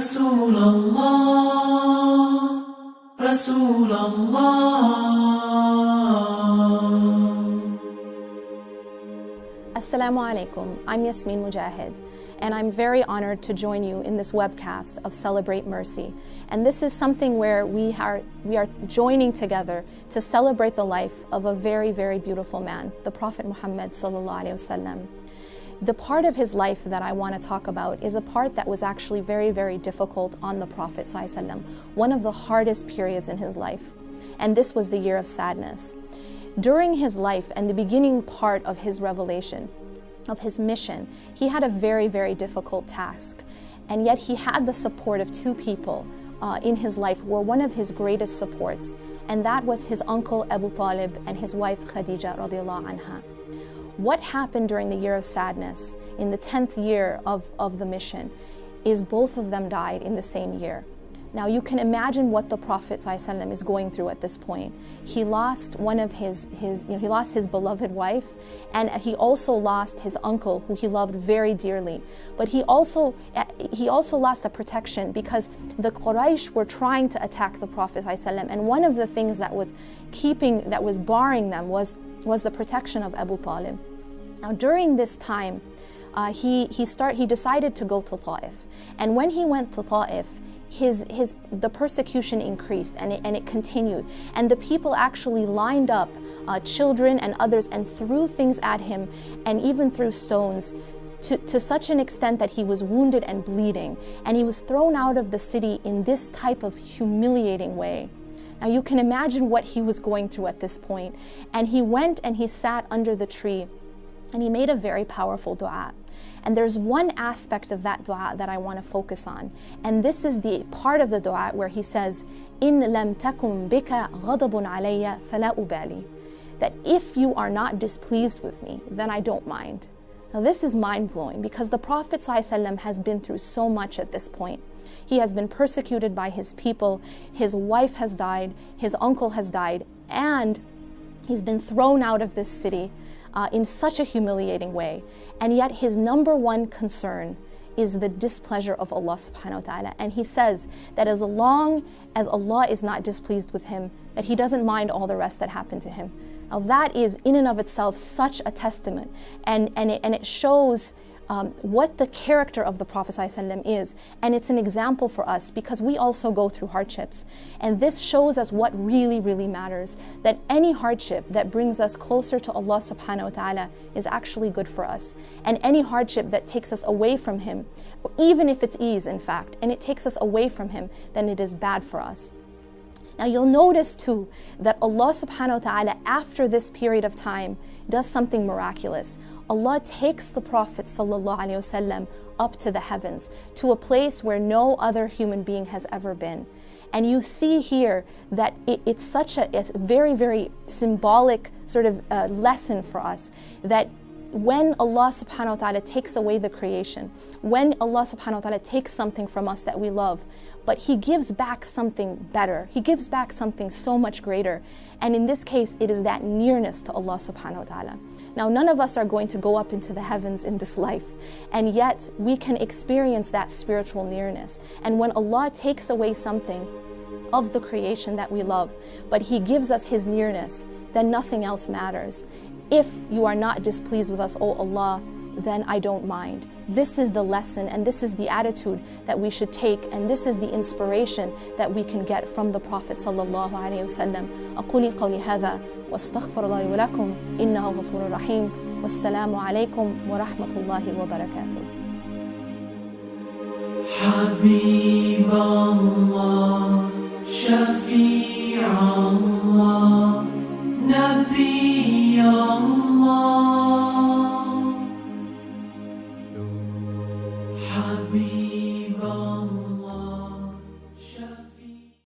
رسول الله رسول الله. Assalamu alaikum. I'm Yasmin Mogahed, and I'm very honored to join you in this webcast of Celebrate Mercy. And this is something where we are joining together to celebrate the life of a very, very beautiful man, the Prophet Muhammad sallallahu alaihi wasallam. The part of his life that I want to talk about is a part that was actually very, very difficult on the Prophet sallallahu alaihi wasallam, one of the hardest periods in his life. And this was the year of sadness. During his life and the beginning part of his revelation, of his mission, he had a very, very difficult task. And yet he had the support of two people in his life who were one of his greatest supports. And that was his uncle Abu Talib and his wife Khadija radiallahu anha. What happened during the year of sadness, in the 10th year of the mission, is both of them died in the same year. Now you can imagine what the Prophet ﷺ is going through at this point. He lost one of he lost his beloved wife, and he also lost his uncle who he loved very dearly. But he also lost a protection because the Quraysh were trying to attack the Prophet ﷺ, and one of the things that was barring them was the protection of Abu Talib. Now during this time, he decided to go to Ta'if, and when he went to Ta'if, the persecution increased and it continued, and the people actually lined up children and others and threw things at him, and even threw stones to such an extent that he was wounded and bleeding, and he was thrown out of the city in this type of humiliating way. Now you can imagine what he was going through at this point. And he went and he sat under the tree and he made a very powerful dua. And there's one aspect of that dua that I want to focus on. And this is the part of the dua where he says, إِن لَمْ تَكُمْ بِكَ غَضَبٌ عَلَيَّ فَلَا أُبَالِي. That if you are not displeased with me, then I don't mind. Now this is mind-blowing because the Prophet ﷺ has been through so much at this point. He has been persecuted by his people, his wife has died, his uncle has died, and he's been thrown out of this city in such a humiliating way. And yet his number one concern is the displeasure of Allah subhanahu wa ta'ala. And he says that as long as Allah is not displeased with him, that he doesn't mind all the rest that happened to him. Now that is in and of itself such a testament, and it shows what the character of the Prophet ﷺ is, and it's an example for us because we also go through hardships, and this shows us what really, really matters, that any hardship that brings us closer to Allah subhanahu wa ta'ala is actually good for us, and any hardship that takes us away from Him, even if it's ease in fact, and it takes us away from Him, then it is bad for us. Now you'll notice too that Allah subhanahu wa ta'ala after this period of time does something miraculous. Allah takes the Prophet sallallahu alaihi wasallam up to the heavens, to a place where no other human being has ever been. And you see here that it's such a very, very symbolic sort of lesson for us, that when Allah subhanahu wa ta'ala takes away the creation, when Allah subhanahu wa ta'ala takes something from us that we love, but He gives back something better, He gives back something so much greater. And in this case, it is that nearness to Allah subhanahu wa ta'ala. Now, none of us are going to go up into the heavens in this life, and yet we can experience that spiritual nearness. And when Allah takes away something of the creation that we love, but He gives us His nearness, then nothing else matters. If you are not displeased with us, O Allah, then I don't mind. This is the lesson, and this is the attitude that we should take, and this is the inspiration that we can get from the Prophet sallallahu alaihi wasallam. أقول قولي هذا واستغفر الله لي ولكم إنه غفور رحيم والسلام عليكم ورحمة الله وبركاته. حبيب الله